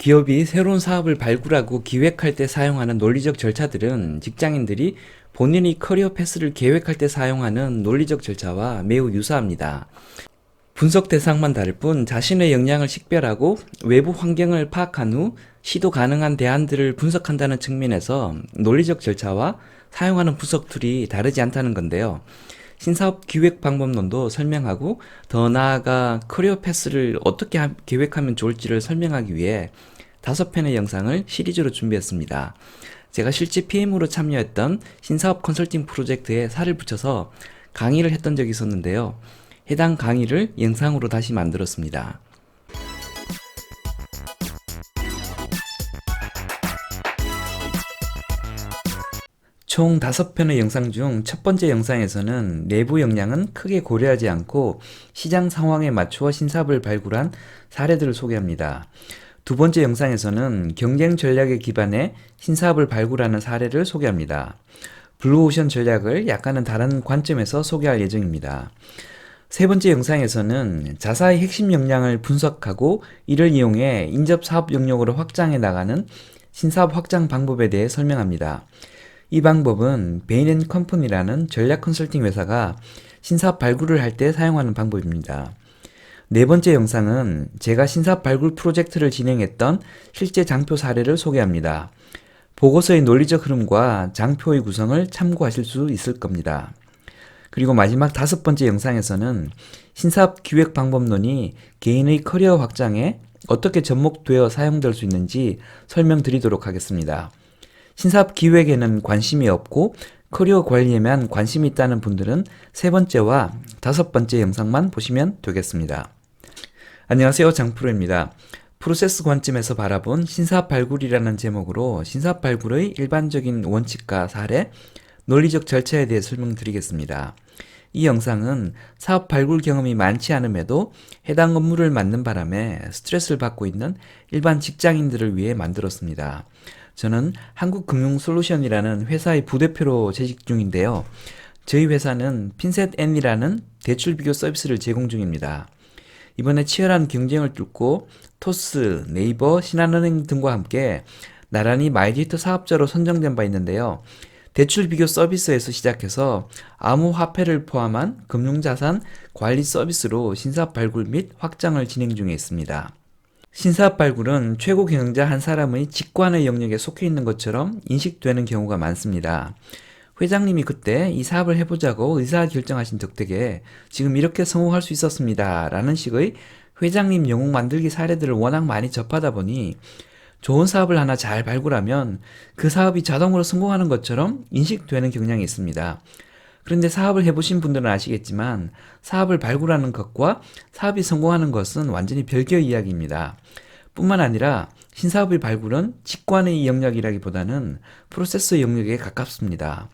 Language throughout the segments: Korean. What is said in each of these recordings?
기업이 새로운 사업을 발굴하고 기획할 때 사용하는 논리적 절차들은 직장인들이 본인의 커리어 패스를 계획할 때 사용하는 논리적 절차와 매우 유사합니다. 분석 대상만 다를 뿐 자신의 역량을 식별하고 외부 환경을 파악한 후 시도 가능한 대안들을 분석한다는 측면에서 논리적 절차와 사용하는 분석 툴이 다르지 않다는 건데요. 신사업 기획 방법론도 설명하고 더 나아가 커리어 패스를 어떻게 계획하면 좋을지를 설명하기 위해 5편의 영상을 시리즈로 준비했습니다. 제가 실제 PM으로 참여했던 신사업 컨설팅 프로젝트에 살을 붙여서 강의를 했던 적이 있었는데요. 해당 강의를 영상으로 다시 만들었습니다. 총 5편의 영상 중 첫 번째 영상에서는 내부 역량은 크게 고려하지 않고 시장 상황에 맞추어 신사업을 발굴한 사례들을 소개합니다. 두 번째 영상에서는 경쟁 전략에 기반해 신사업을 발굴하는 사례를 소개합니다. 블루오션 전략을 약간은 다른 관점에서 소개할 예정입니다. 세 번째 영상에서는 자사의 핵심 역량을 분석하고 이를 이용해 인접 사업 영역으로 확장해 나가는 신사업 확장 방법에 대해 설명합니다. 이 방법은 베인 & 컴퍼니라는 전략 컨설팅 회사가 신사업 발굴을 할 때 사용하는 방법입니다. 네 번째 영상은 제가 신사업 발굴 프로젝트를 진행했던 실제 장표 사례를 소개합니다. 보고서의 논리적 흐름과 장표의 구성을 참고하실 수 있을 겁니다. 그리고 마지막 5번째 영상에서는 신사업 기획 방법론이 개인의 커리어 확장에 어떻게 접목되어 사용될 수 있는지 설명드리도록 하겠습니다. 신사업 기획에는 관심이 없고 커리어 관리에만 관심이 있다는 분들은 3번째와 5번째 영상만 보시면 되겠습니다. 안녕하세요, 장프로입니다. 프로세스 관점에서 바라본 신사업 발굴이라는 제목으로 신사업 발굴의 일반적인 원칙과 사례, 논리적 절차에 대해 설명드리겠습니다. 이 영상은 사업 발굴 경험이 많지 않음에도 해당 업무를 맡는 바람에 스트레스를 받고 있는 일반 직장인들을 위해 만들었습니다. 저는 한국금융솔루션이라는 회사의 부대표로 재직 중인데요. 저희 회사는 핀셋N이라는 대출 비교 서비스를 제공 중입니다. 이번에 치열한 경쟁을 뚫고 토스, 네이버, 신한은행 등과 함께 나란히 마이데이터 사업자로 선정된 바 있는데요. 대출 비교 서비스에서 시작해서 암호화폐를 포함한 금융자산 관리 서비스로 신사업 발굴 및 확장을 진행 중에 있습니다. 신사업 발굴은 최고 경영자 한 사람의 직관의 영역에 속해 있는 것처럼 인식되는 경우가 많습니다. 회장님이 그때 이 사업을 해보자고 의사결정하신 덕택에 지금 이렇게 성공할 수 있었습니다. 라는 식의 회장님 영웅 만들기 사례들을 워낙 많이 접하다 보니 좋은 사업을 하나 잘 발굴하면 그 사업이 자동으로 성공하는 것처럼 인식되는 경향이 있습니다. 그런데 사업을 해보신 분들은 아시겠지만 사업을 발굴하는 것과 사업이 성공하는 것은 완전히 별개의 이야기입니다. 뿐만 아니라 신사업의 발굴은 직관의 영역이라기보다는 프로세스 영역에 가깝습니다.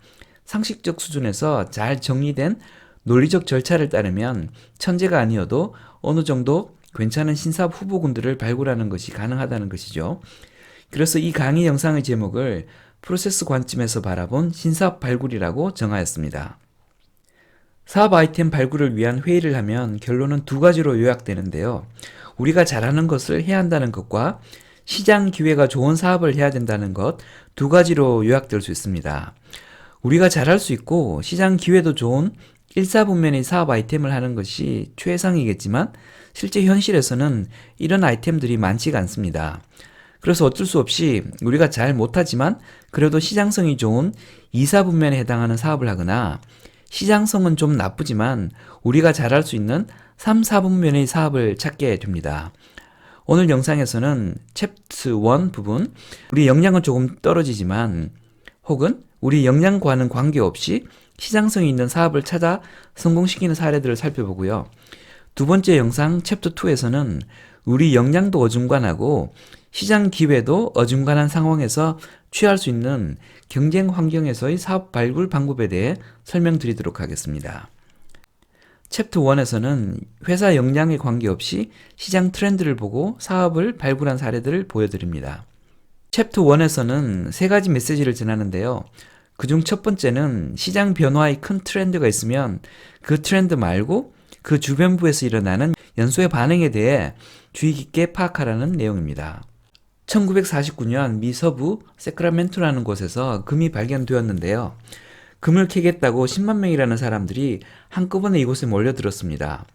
상식적 수준에서 잘 정리된 논리적 절차를 따르면 천재가 아니어도 어느 정도 괜찮은 신사업 후보군들을 발굴하는 것이 가능하다는 것이죠. 그래서 이 강의 영상의 제목을 프로세스 관점에서 바라본 신사업 발굴이라고 정하였습니다. 사업 아이템 발굴을 위한 회의를 하면 결론은 2가지로 요약되는데요. 우리가 잘하는 것을 해야 한다는 것과 시장 기회가 좋은 사업을 해야 된다는 것 2가지로 요약될 수 있습니다. 우리가 잘할 수 있고 시장 기회도 좋은 일사분면의 사업 아이템을 하는 것이 최상이겠지만 실제 현실에서는 이런 아이템들이 많지가 않습니다. 그래서 어쩔 수 없이 우리가 잘 못하지만 그래도 시장성이 좋은 이사분면에 해당하는 사업을 하거나 시장성은 좀 나쁘지만 우리가 잘할 수 있는 3, 4분면의 사업을 찾게 됩니다. 오늘 영상에서는 챕터 1 부분 우리 역량은 조금 떨어지지만 혹은 우리 역량과는 관계없이 시장성이 있는 사업을 찾아 성공시키는 사례들을 살펴보고요. 2번째 영상 챕터 2에서는 우리 역량도 어중간하고 시장 기회도 어중간한 상황에서 취할 수 있는 경쟁 환경에서의 사업 발굴 방법에 대해 설명드리도록 하겠습니다. 챕터 1에서는 회사 역량에 관계없이 시장 트렌드를 보고 사업을 발굴한 사례들을 보여드립니다. 챕터 1에서는 3가지 메시지를 전하는데요. 그중 첫 번째는 시장 변화의 큰 트렌드가 있으면 그 트렌드 말고 그 주변부에서 일어나는 연소의 반응에 대해 주의 깊게 파악하라는 내용입니다. 1949년 미 서부 세크라멘토라는 곳에서 금이 발견되었는데요. 금을 캐겠다고 10만 명이라는 사람들이 한꺼번에 이곳에 몰려들었습니다.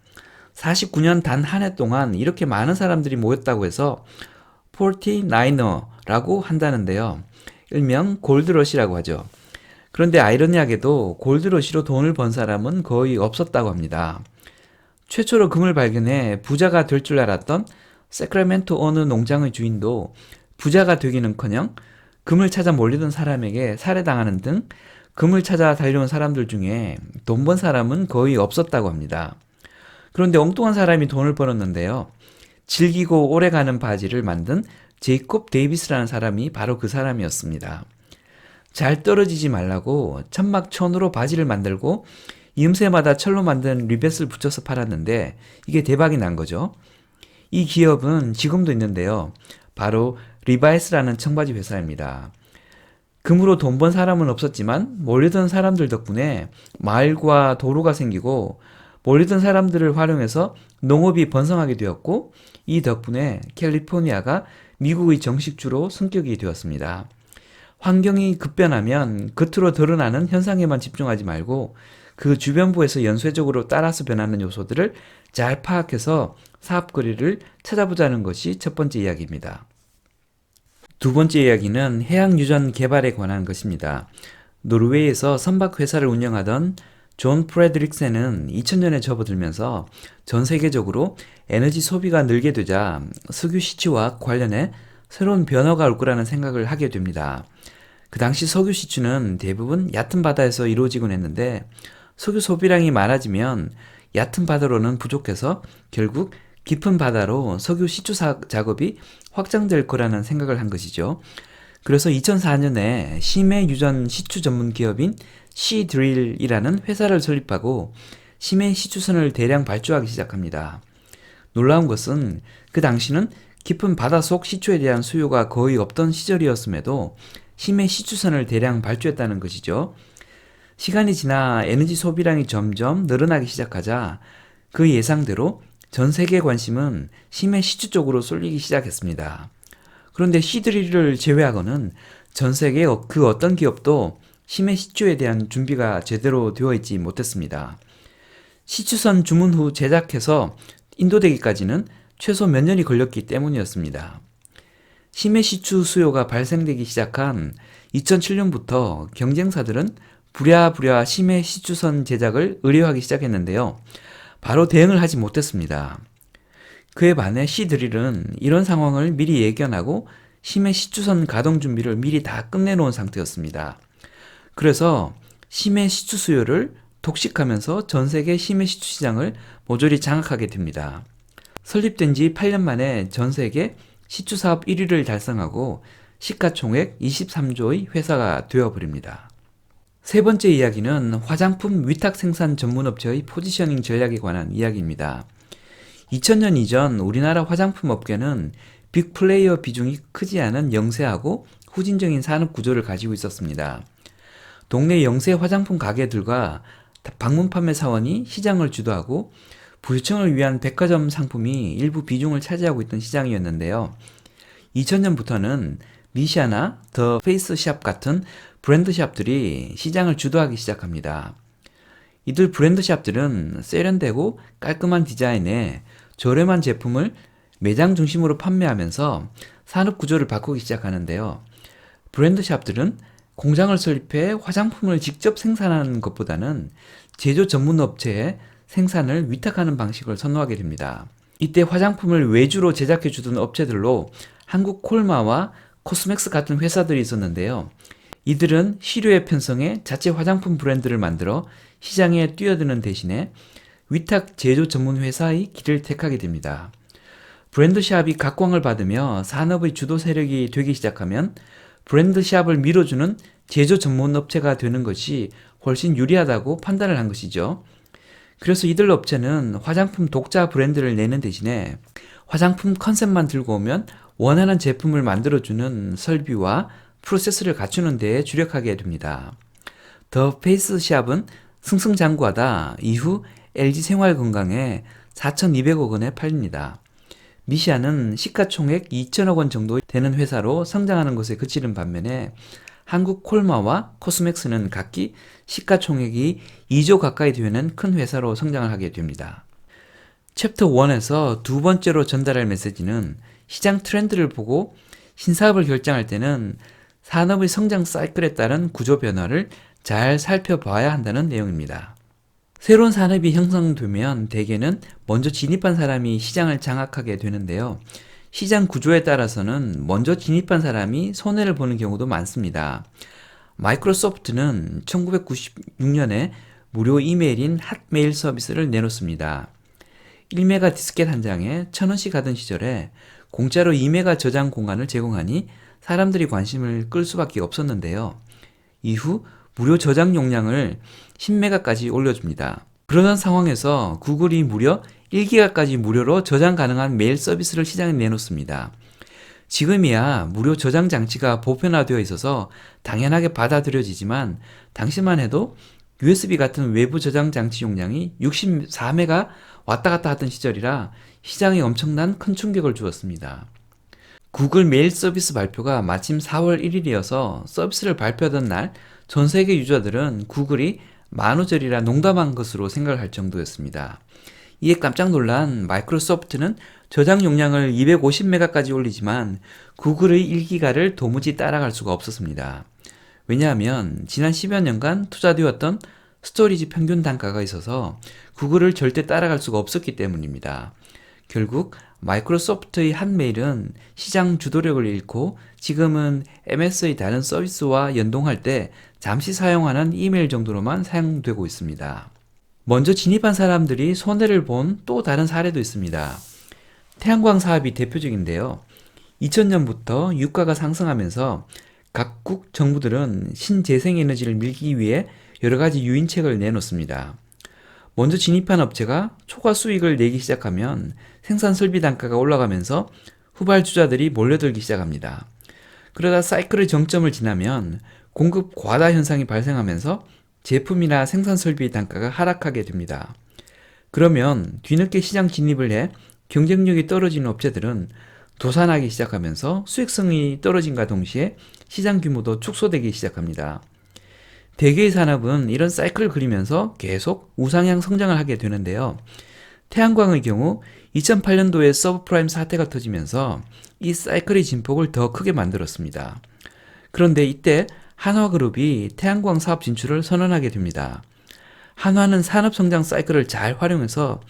49년 단 한 해 동안 이렇게 많은 사람들이 모였다고 해서 49er라고 한다는데요. 일명 골드러시라고 하죠. 그런데 아이러니하게도 골드러시로 돈을 번 사람은 거의 없었다고 합니다. 최초로 금을 발견해 부자가 될 줄 알았던 세크라멘토 어느 농장의 주인도 부자가 되기는커녕 금을 찾아 몰리던 사람에게 살해당하는 등 금을 찾아 달려온 사람들 중에 돈 번 사람은 거의 없었다고 합니다. 그런데 엉뚱한 사람이 돈을 벌었는데요. 질기고 오래가는 바지를 만든 제이콥 데이비스라는 사람이 바로 그 사람이었습니다. 잘 떨어지지 말라고 천막천으로 바지를 만들고 이음새마다 철로 만든 리벳을 붙여서 팔았는데 이게 대박이 난 거죠. 이 기업은 지금도 있는데요. 바로 리바이스라는 청바지 회사입니다. 금으로 돈 번 사람은 없었지만 몰리던 사람들 덕분에 마을과 도로가 생기고 몰리던 사람들을 활용해서 농업이 번성하게 되었고 이 덕분에 캘리포니아가 미국의 정식주로 승격이 되었습니다. 환경이 급변하면 겉으로 드러나는 현상에만 집중하지 말고 그 주변부에서 연쇄적으로 따라서 변하는 요소들을 잘 파악해서 사업거리를 찾아보자는 것이 첫 번째 이야기입니다. 두 번째 이야기는 해양유전 개발에 관한 것입니다. 노르웨이에서 선박회사를 운영하던 존 프레드릭센은 2000년에 접어들면서 전 세계적으로 에너지 소비가 늘게 되자 석유 시추와 관련해 새로운 변화가 올 거라는 생각을 하게 됩니다. 그 당시 석유 시추는 대부분 얕은 바다에서 이루어지곤 했는데 석유 소비량이 많아지면 얕은 바다로는 부족해서 결국 깊은 바다로 석유 시추 작업이 확장될 거라는 생각을 한 것이죠. 그래서 2004년에 심해 유전 시추 전문 기업인 시드릴이라는 회사를 설립하고 심해 시추선을 대량 발주하기 시작합니다. 놀라운 것은 그 당시는 깊은 바닷속 시추에 대한 수요가 거의 없던 시절이었음에도 심해 시추선을 대량 발주했다는 것이죠. 시간이 지나 에너지 소비량이 점점 늘어나기 시작하자 그 예상대로 전 세계 관심은 심해 시추 쪽으로 쏠리기 시작했습니다. 그런데 시드릴을 제외하고는 전 세계 그 어떤 기업도 심해 시추에 대한 준비가 제대로 되어 있지 못했습니다. 시추선 주문 후 제작해서 인도되기까지는 최소 몇 년이 걸렸기 때문이었습니다. 심해 시추 수요가 발생되기 시작한 2007년부터 경쟁사들은 부랴부랴 심해 시추선 제작을 의뢰하기 시작했는데요. 바로 대응을 하지 못했습니다. 그에 반해 시드릴은 이런 상황을 미리 예견하고 심해 시추선 가동 준비를 미리 다 끝내놓은 상태였습니다. 그래서 심해 시추 수요를 독식하면서 전 세계 심해 시추 시장을 모조리 장악하게 됩니다. 설립된 지 8년 만에 전 세계 시추 사업 1위를 달성하고 시가총액 23조의 회사가 되어버립니다. 세 번째 이야기는 화장품 위탁 생산 전문업체의 포지셔닝 전략에 관한 이야기입니다. 2000년 이전 우리나라 화장품 업계는 빅플레이어 비중이 크지 않은 영세하고 후진적인 산업 구조를 가지고 있었습니다. 동네 영세 화장품 가게들과 방문 판매 사원이 시장을 주도하고 부유층을 위한 백화점 상품이 일부 비중을 차지하고 있던 시장이었는데요. 2000년부터는 미샤나 더 페이스샵 같은 브랜드샵들이 시장을 주도하기 시작합니다. 이들 브랜드샵들은 세련되고 깔끔한 디자인에 저렴한 제품을 매장 중심으로 판매하면서 산업 구조를 바꾸기 시작하는데요. 브랜드샵들은 공장을 설립해 화장품을 직접 생산하는 것보다는 제조 전문 업체에 생산을 위탁하는 방식을 선호하게 됩니다. 이때 화장품을 외주로 제작해 주던 업체들로 한국 콜마와 코스맥스 같은 회사들이 있었는데요. 이들은 시류에 편성해 자체 화장품 브랜드를 만들어 시장에 뛰어드는 대신에 위탁 제조 전문 회사의 길을 택하게 됩니다. 브랜드샵이 각광을 받으며 산업의 주도 세력이 되기 시작하면 브랜드샵을 밀어주는 제조 전문 업체가 되는 것이 훨씬 유리하다고 판단을 한 것이죠. 그래서 이들 업체는 화장품 독자 브랜드를 내는 대신에 화장품 컨셉만 들고 오면 원하는 제품을 만들어주는 설비와 프로세스를 갖추는 데에 주력하게 됩니다. 더 페이스샵은 승승장구하다 이후 LG 생활건강에 4,200억 원에 팔립니다. 미시아는 시가총액 2천억 원 정도 되는 회사로 성장하는 것에 그치는 반면에 한국 콜마와 코스맥스는 각기 시가총액이 2조 가까이 되는 큰 회사로 성장을 하게 됩니다. 챕터 1에서 두 번째로 전달할 메시지는 시장 트렌드를 보고 신사업을 결정할 때는 산업의 성장 사이클에 따른 구조 변화를 잘 살펴봐야 한다는 내용입니다. 새로운 산업이 형성되면 대개는 먼저 진입한 사람이 시장을 장악하게 되는데요. 시장 구조에 따라서는 먼저 진입한 사람이 손해를 보는 경우도 많습니다. 마이크로소프트는 1996년에 무료 이메일인 핫메일 서비스를 내놓습니다. 1메가 디스켓 한 장에 1,000원씩 하던 시절에 공짜로 2메가 저장 공간을 제공하니 사람들이 관심을 끌 수밖에 없었는데요. 이후 무료 저장 용량을 10메가까지 올려줍니다. 그러던 상황에서 구글이 무려 1기가까지 무료로 저장 가능한 메일 서비스를 시장에 내놓습니다. 지금이야 무료 저장 장치가 보편화되어 있어서 당연하게 받아들여지지만 당시만 해도 USB 같은 외부 저장 장치 용량이 64메가 왔다 갔다 하던 시절이라 시장에 엄청난 큰 충격을 주었습니다. 구글 메일 서비스 발표가 마침 4월 1일이어서 서비스를 발표하던 날 전 세계 유저들은 구글이 만우절이라 농담한 것으로 생각할 정도였습니다. 이에 깜짝 놀란 마이크로소프트는 저장 용량을 250메가까지 올리지만 구글의 1기가를 도무지 따라갈 수가 없었습니다. 왜냐하면 지난 10여 년간 투자되었던 스토리지 평균 단가가 있어서 구글을 절대 따라갈 수가 없었기 때문입니다. 결국 마이크로소프트의 핫메일은 시장 주도력을 잃고 지금은 MS의 다른 서비스와 연동할 때 잠시 사용하는 이메일 정도로만 사용되고 있습니다. 먼저 진입한 사람들이 손해를 본 또 다른 사례도 있습니다. 태양광 사업이 대표적인데요. 2000년부터 유가가 상승하면서 각국 정부들은 신재생에너지를 밀기 위해 여러 가지 유인책을 내놓습니다. 먼저 진입한 업체가 초과 수익을 내기 시작하면 생산 설비 단가가 올라가면서 후발주자들이 몰려들기 시작합니다. 그러다 사이클의 정점을 지나면 공급 과다 현상이 발생하면서 제품이나 생산 설비 단가가 하락하게 됩니다. 그러면 뒤늦게 시장 진입을 해 경쟁력이 떨어지는 업체들은 도산하기 시작하면서 수익성이 떨어짐과 동시에 시장 규모도 축소되기 시작합니다. 대개의 산업은 이런 사이클을 그리면서 계속 우상향 성장을 하게 되는데요. 태양광의 경우 2008년도에 서브프라임 사태가 터지면서 이 사이클의 진폭을 더 크게 만들었습니다. 그런데 이때 한화그룹이 태양광 사업 진출을 선언하게 됩니다. 한화는 산업 성장 사이클을 잘 활용해서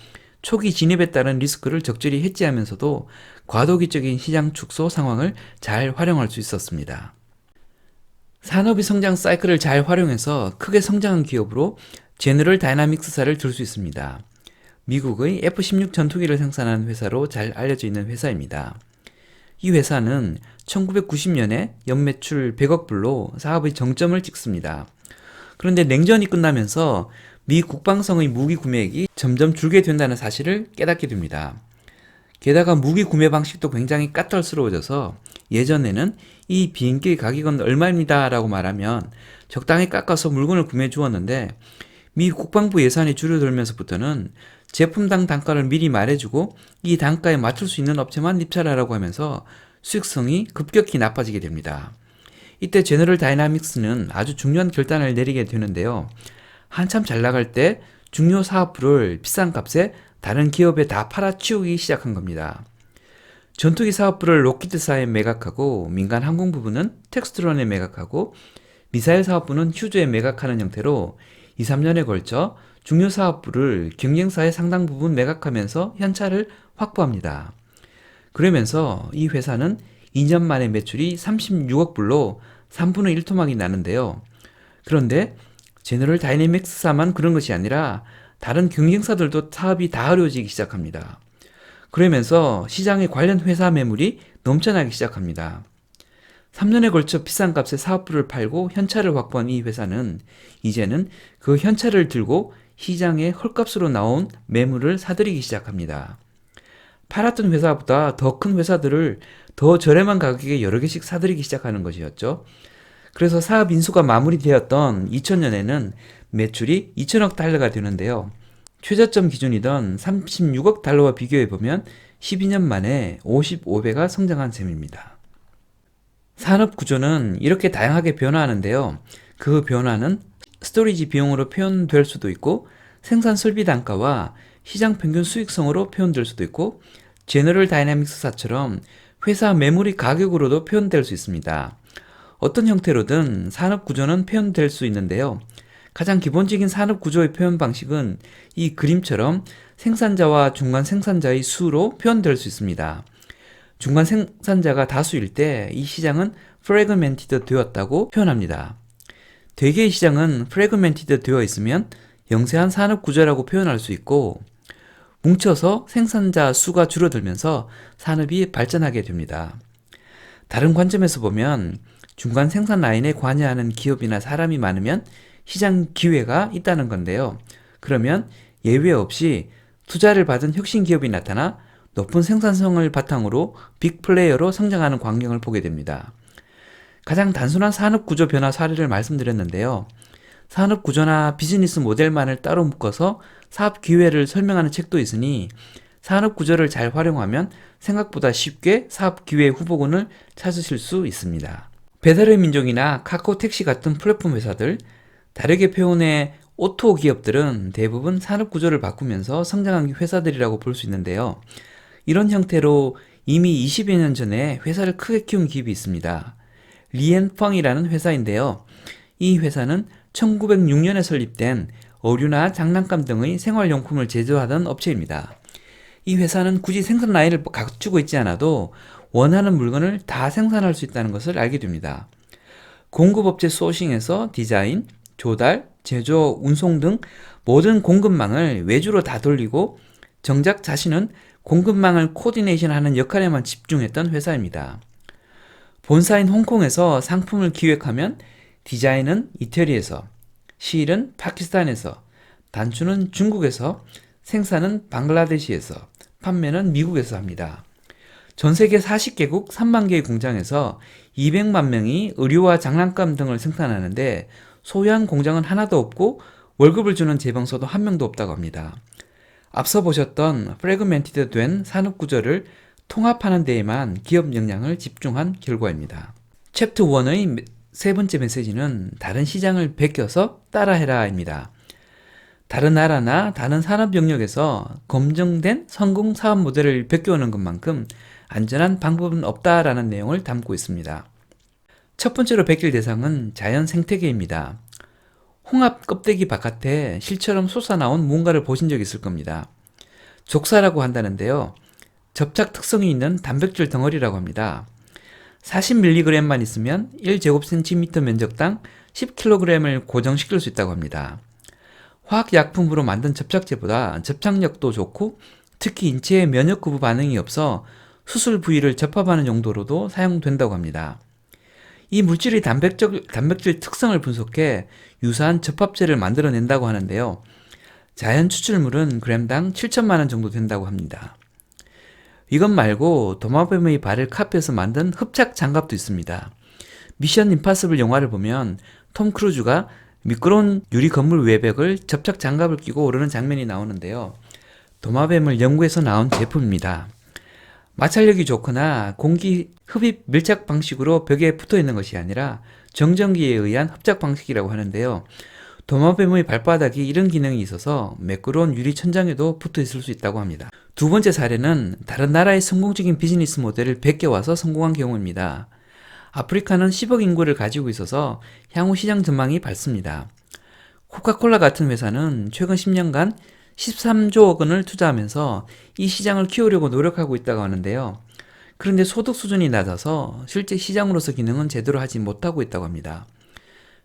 초기 진입에 따른 리스크를 적절히 해지하면서도 과도기적인 시장 축소 상황을 잘 활용할 수 있었습니다. 산업의 성장 사이클을 잘 활용해서 크게 성장한 기업으로 제너럴 다이나믹스사를 들 수 있습니다. 미국의 F-16 전투기를 생산하는 회사로 잘 알려져 있는 회사입니다. 이 회사는 1990년에 연매출 100억 불로 사업의 정점을 찍습니다. 그런데 냉전이 끝나면서 미 국방성의 무기 구매액이 점점 줄게 된다는 사실을 깨닫게 됩니다. 게다가 무기 구매 방식도 굉장히 까탈스러워져서 예전에는 이 비행기의 가격은 얼마입니다 라고 말하면 적당히 깎아서 물건을 구매해 주었는데 미 국방부 예산이 줄어들면서부터는 제품당 단가를 미리 말해주고 이 단가에 맞출 수 있는 업체만 입찰하라고 하면서 수익성이 급격히 나빠지게 됩니다. 이때 제너럴 다이나믹스는 아주 중요한 결단을 내리게 되는데요. 한참 잘 나갈 때 중요 사업부를 비싼 값에 다른 기업에 다 팔아치우기 시작한 겁니다. 전투기 사업부를 록히드사에 매각하고 민간 항공 부분은 텍스트론에 매각하고 미사일 사업부는 휴즈에 매각하는 형태로 2, 3년에 걸쳐 중요 사업부를 경쟁사의 상당 부분 매각하면서 현차를 확보합니다. 그러면서 이 회사는 2년 만에 매출이 36억 불로 3분의 1 토막이 나는데요. 그런데 제너럴 다이내믹스사만 그런 것이 아니라 다른 경쟁사들도 사업이 다 어려워지기 시작합니다. 그러면서 시장에 관련 회사 매물이 넘쳐나기 시작합니다. 3년에 걸쳐 비싼 값에 사업부를 팔고 현차를 확보한 이 회사는 이제는 그 현차를 들고 시장에 헐값으로 나온 매물을 사들이기 시작합니다. 팔았던 회사보다 더 큰 회사들을 더 저렴한 가격에 여러 개씩 사들이기 시작하는 것이었죠. 그래서 사업 인수가 마무리되었던 2000년에는 매출이 2천억 달러가 되는데요. 최저점 기준이던 36억 달러와 비교해보면 12년 만에 55배가 성장한 셈입니다. 산업 구조는 이렇게 다양하게 변화하는데요. 그 변화는 스토리지 비용으로 표현될 수도 있고 생산 설비 단가와 시장 평균 수익성으로 표현될 수도 있고 제너럴 다이나믹스사처럼 회사 매물의 가격으로도 표현될 수 있습니다. 어떤 형태로든 산업 구조는 표현될 수 있는데요. 가장 기본적인 산업 구조의 표현 방식은 이 그림처럼 생산자와 중간 생산자의 수로 표현될 수 있습니다. 중간 생산자가 다수일 때 이 시장은 프래그멘티드 되었다고 표현합니다. 대개의 시장은 프래그멘티드 되어 있으면 영세한 산업 구조라고 표현할 수 있고 뭉쳐서 생산자 수가 줄어들면서 산업이 발전하게 됩니다. 다른 관점에서 보면 중간 생산 라인에 관여하는 기업이나 사람이 많으면 시장 기회가 있다는 건데요. 그러면 예외 없이 투자를 받은 혁신 기업이 나타나 높은 생산성을 바탕으로 빅 플레이어로 성장하는 광경을 보게 됩니다. 가장 단순한 산업 구조 변화 사례를 말씀드렸는데요. 산업 구조나 비즈니스 모델만을 따로 묶어서 사업 기회를 설명하는 책도 있으니 산업 구조를 잘 활용하면 생각보다 쉽게 사업 기회 후보군을 찾으실 수 있습니다. 배달의 민족이나 카카오택시 같은 플랫폼 회사들, 다르게 표현해 오토 기업들은 대부분 산업 구조를 바꾸면서 성장한 회사들이라고 볼 수 있는데요. 이런 형태로 이미 20여 년 전에 회사를 크게 키운 기업이 있습니다. 리앤펑이라는 회사인데요. 이 회사는 1906년에 설립된 어류나 장난감 등의 생활용품을 제조하던 업체입니다. 이 회사는 굳이 생산 라인을 갖추고 있지 않아도 원하는 물건을 다 생산할 수 있다는 것을 알게 됩니다. 공급업체 소싱에서 디자인, 조달, 제조, 운송 등 모든 공급망을 외주로 다 돌리고 정작 자신은 공급망을 코디네이션하는 역할에만 집중했던 회사입니다. 본사인 홍콩에서 상품을 기획하면 디자인은 이태리에서, 실은 파키스탄에서, 단추는 중국에서, 생산은 방글라데시에서, 판매는 미국에서 합니다. 전 세계 40개국 3만 개의 공장에서 200만 명이 의류와 장난감 등을 생산하는데 소유한 공장은 하나도 없고 월급을 주는 제방소도 한 명도 없다고 합니다. 앞서 보셨던 프래그멘티드 된 산업 구조를 통합하는 데에만 기업 역량을 집중한 결과입니다. 챕터 1의 세 번째 메시지는 다른 시장을 베껴서 따라해라입니다. 다른 나라나 다른 산업 영역에서 검증된 성공 사업 모델을 베껴오는 것만큼 안전한 방법은 없다라는 내용을 담고 있습니다. 첫 번째로 베낄 대상은 자연 생태계입니다. 홍합 껍데기 바깥에 실처럼 솟아나온 무언가를 보신 적 있을 겁니다. 족사라고 한다는데요. 접착 특성이 있는 단백질 덩어리라고 합니다. 40mg만 있으면 1제곱cm 면적당 10kg을 고정시킬 수 있다고 합니다. 화학약품으로 만든 접착제보다 접착력도 좋고 특히 인체에 면역구부 반응이 없어 수술 부위를 접합하는 용도로도 사용된다고 합니다. 이 물질의 단백질 특성을 분석해 유사한 접합제를 만들어낸다고 하는데요. 자연 추출물은 그램당 7천만원 정도 된다고 합니다. 이것 말고 도마뱀의 발을 카피해서 만든 흡착 장갑도 있습니다. 미션 임파서블 영화를 보면 톰 크루즈가 미끄러운 유리 건물 외벽을 접착 장갑을 끼고 오르는 장면이 나오는데요. 도마뱀을 연구해서 나온 제품입니다. 마찰력이 좋거나 공기 흡입 밀착 방식으로 벽에 붙어 있는 것이 아니라 정전기에 의한 흡착 방식이라고 하는데요. 도마뱀의 발바닥이 이런 기능이 있어서 매끄러운 유리 천장에도 붙어 있을 수 있다고 합니다. 두 번째 사례는 다른 나라의 성공적인 비즈니스 모델을 베껴와서 성공한 경우입니다. 아프리카는 10억 인구를 가지고 있어서 향후 시장 전망이 밝습니다. 코카콜라 같은 회사는 최근 10년간 13조 원을 투자하면서 이 시장을 키우려고 노력하고 있다고 하는데요. 그런데 소득 수준이 낮아서 실제 시장으로서 기능은 제대로 하지 못하고 있다고 합니다.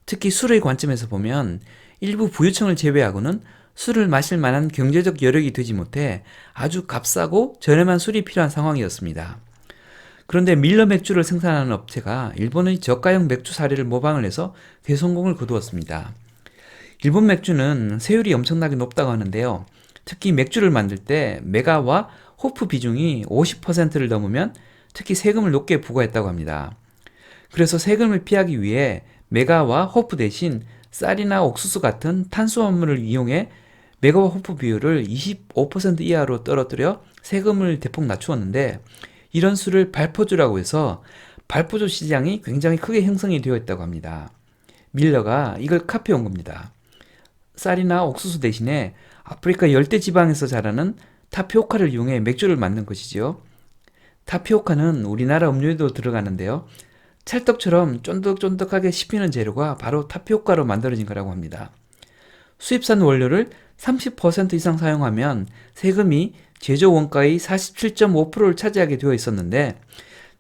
특히 술의 관점에서 보면 일부 부유층을 제외하고는 술을 마실 만한 경제적 여력이 되지 못해 아주 값싸고 저렴한 술이 필요한 상황이었습니다. 그런데 밀러 맥주를 생산하는 업체가 일본의 저가형 맥주 사례를 모방을 해서 대성공을 거두었습니다. 일본 맥주는 세율이 엄청나게 높다고 하는데요. 특히 맥주를 만들 때 메가와 호프 비중이 50%를 넘으면 특히 세금을 높게 부과했다고 합니다. 그래서 세금을 피하기 위해 메가와 호프 대신 쌀이나 옥수수 같은 탄수화물을 이용해 메가와 호프 비율을 25% 이하로 떨어뜨려 세금을 대폭 낮추었는데 이런 수를 발포주라고 해서 발포주 시장이 굉장히 크게 형성이 되어 있다고 합니다. 밀러가 이걸 카피한 겁니다. 쌀이나 옥수수 대신에 아프리카 열대 지방에서 자라는 타피오카를 이용해 맥주를 만든 것이지요. 타피오카는 우리나라 음료에도 들어가는데요. 찰떡처럼 쫀득쫀득하게 씹히는 재료가 바로 타피오카로 만들어진 거라고 합니다. 수입산 원료를 30% 이상 사용하면 세금이 제조 원가의 47.5%를 차지하게 되어 있었는데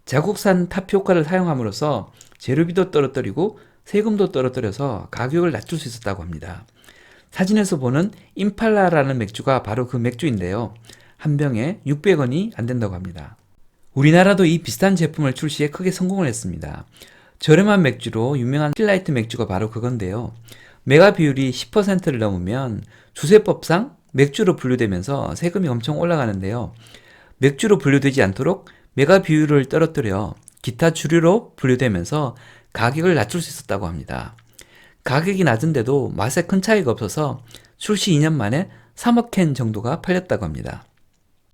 자국산 타피오카를 사용함으로써 재료비도 떨어뜨리고 세금도 떨어뜨려서 가격을 낮출 수 있었다고 합니다. 사진에서 보는 임팔라라는 맥주가 바로 그 맥주인데요. 한 병에 600원이 안 된다고 합니다. 우리나라도 이 비슷한 제품을 출시해 크게 성공을 했습니다. 저렴한 맥주로 유명한 필라이트 맥주가 바로 그건데요. 메가 비율이 10%를 넘으면 주세법상 맥주로 분류되면서 세금이 엄청 올라가는데요. 맥주로 분류되지 않도록 메가 비율을 떨어뜨려 기타 주류로 분류되면서 가격을 낮출 수 있었다고 합니다. 가격이 낮은데도 맛에 큰 차이가 없어서 출시 2년 만에 3억 캔 정도가 팔렸다고 합니다.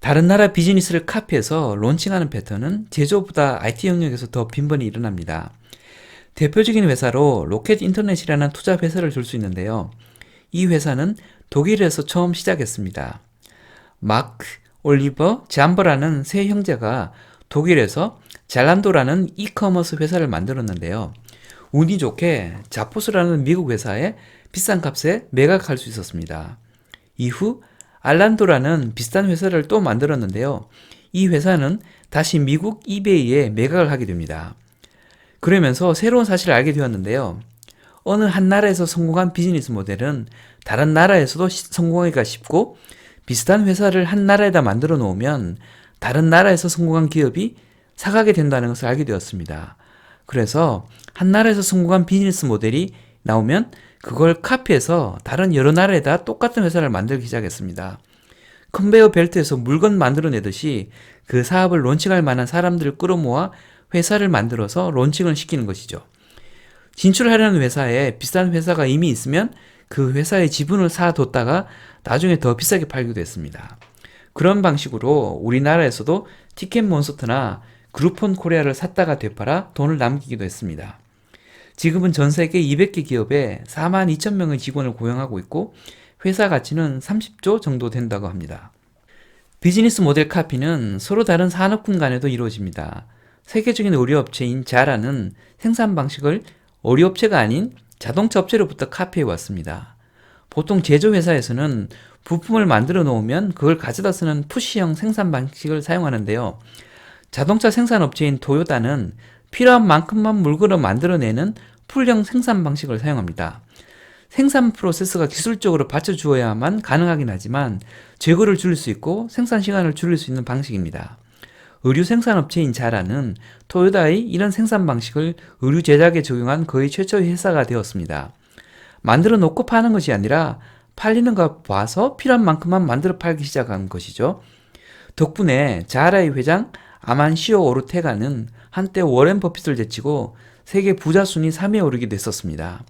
다른 나라 비즈니스를 카피해서 론칭하는 패턴은 제조보다 IT 영역에서 더 빈번히 일어납니다. 대표적인 회사로 로켓 인터넷이라는 투자 회사를 들 수 있는데요. 이 회사는 독일에서 처음 시작했습니다. 마크, 올리버, 잠버라는 세 형제가 독일에서 잘란도라는 이커머스 회사를 만들었는데요. 운이 좋게 자포스라는 미국 회사에 비싼 값에 매각할 수 있었습니다. 이후 알란도라는 비슷한 회사를 또 만들었는데요. 이 회사는 다시 미국 이베이에 매각을 하게 됩니다. 그러면서 새로운 사실을 알게 되었는데요. 어느 한 나라에서 성공한 비즈니스 모델은 다른 나라에서도 성공하기가 쉽고 비슷한 회사를 한 나라에다 만들어 놓으면 다른 나라에서 성공한 기업이 사가게 된다는 것을 알게 되었습니다. 그래서 한 나라에서 성공한 비즈니스 모델이 나오면 그걸 카피해서 다른 여러 나라에다 똑같은 회사를 만들기 시작했습니다. 컨베이어 벨트에서 물건 만들어내듯이 그 사업을 론칭할 만한 사람들을 끌어모아 회사를 만들어서 론칭을 시키는 것이죠. 진출하려는 회사에 비싼 회사가 이미 있으면 그 회사의 지분을 사뒀다가 나중에 더 비싸게 팔기도 했습니다. 그런 방식으로 우리나라에서도 티켓몬스터나 그룹폰 코리아를 샀다가 되팔아 돈을 남기기도 했습니다. 지금은 전 세계 200개 기업에 4만 2천 명의 직원을 고용하고 있고 회사 가치는 30조 정도 된다고 합니다. 비즈니스 모델 카피는 서로 다른 산업군 간에도 이루어집니다. 세계적인 의류업체인 자라는 생산 방식을 의류업체가 아닌 자동차 업체로부터 카피해 왔습니다. 보통 제조회사에서는 부품을 만들어 놓으면 그걸 가져다 쓰는 푸시형 생산 방식을 사용하는데요. 자동차 생산업체인 토요타는 필요한 만큼만 물건을 만들어내는 풀형 생산 방식을 사용합니다. 생산 프로세스가 기술적으로 받쳐주어야만 가능하긴 하지만 재고를 줄일 수 있고 생산 시간을 줄일 수 있는 방식입니다. 의류 생산업체인 자라는 토요타의 이런 생산 방식을 의류 제작에 적용한 거의 최초의 회사가 되었습니다. 만들어 놓고 파는 것이 아니라 팔리는 거 봐서 필요한 만큼만 만들어 팔기 시작한 것이죠. 덕분에 자라의 회장 아만시오 오르테가는 한때 워렌 버핏을 제치고 세계 부자 순위 3위에 오르기도 했었습니다.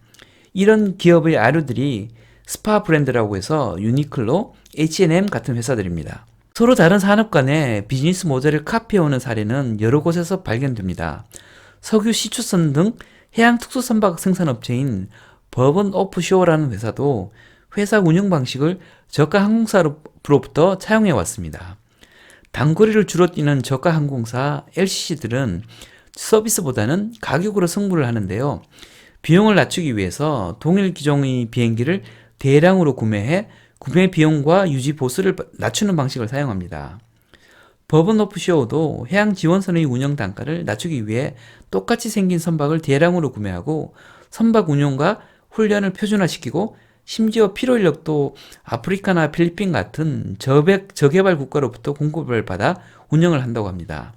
이런 기업의 아류들이 스파 브랜드라고 해서 유니클로, H&M 같은 회사들입니다. 서로 다른 산업 간의 비즈니스 모델을 카피해오는 사례는 여러 곳에서 발견됩니다. 석유 시추선 등 해양 특수선박 생산업체인 버번 오프쇼어라는 회사도 회사 운영 방식을 저가 항공사로부터 차용해 왔습니다. 단거리를 주로 뛰는 저가 항공사 LCC들은 서비스보다는 가격으로 승부를 하는데요. 비용을 낮추기 위해서 동일 기종의 비행기를 대량으로 구매해 구매 비용과 유지 보수를 낮추는 방식을 사용합니다. 버번 오프쇼어도 해양 지원선의 운영 단가를 낮추기 위해 똑같이 생긴 선박을 대량으로 구매하고 선박 운용과 훈련을 표준화시키고 심지어 필요인력도 아프리카나 필리핀 같은 저개발 국가로부터 공급을 받아 운영을 한다고 합니다.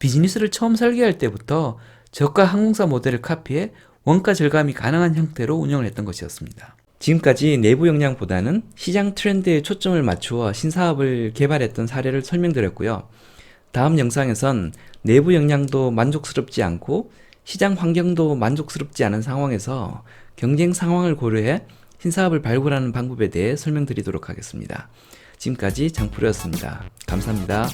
비즈니스를 처음 설계할 때부터 저가 항공사 모델을 카피해 원가 절감이 가능한 형태로 운영을 했던 것이었습니다. 지금까지 내부 역량보다는 시장 트렌드에 초점을 맞추어 신사업을 개발했던 사례를 설명드렸고요. 다음 영상에선 내부 역량도 만족스럽지 않고 시장 환경도 만족스럽지 않은 상황에서 경쟁 상황을 고려해 신사업을 발굴하는 방법에 대해 설명드리도록 하겠습니다. 지금까지 장프로였습니다. 감사합니다.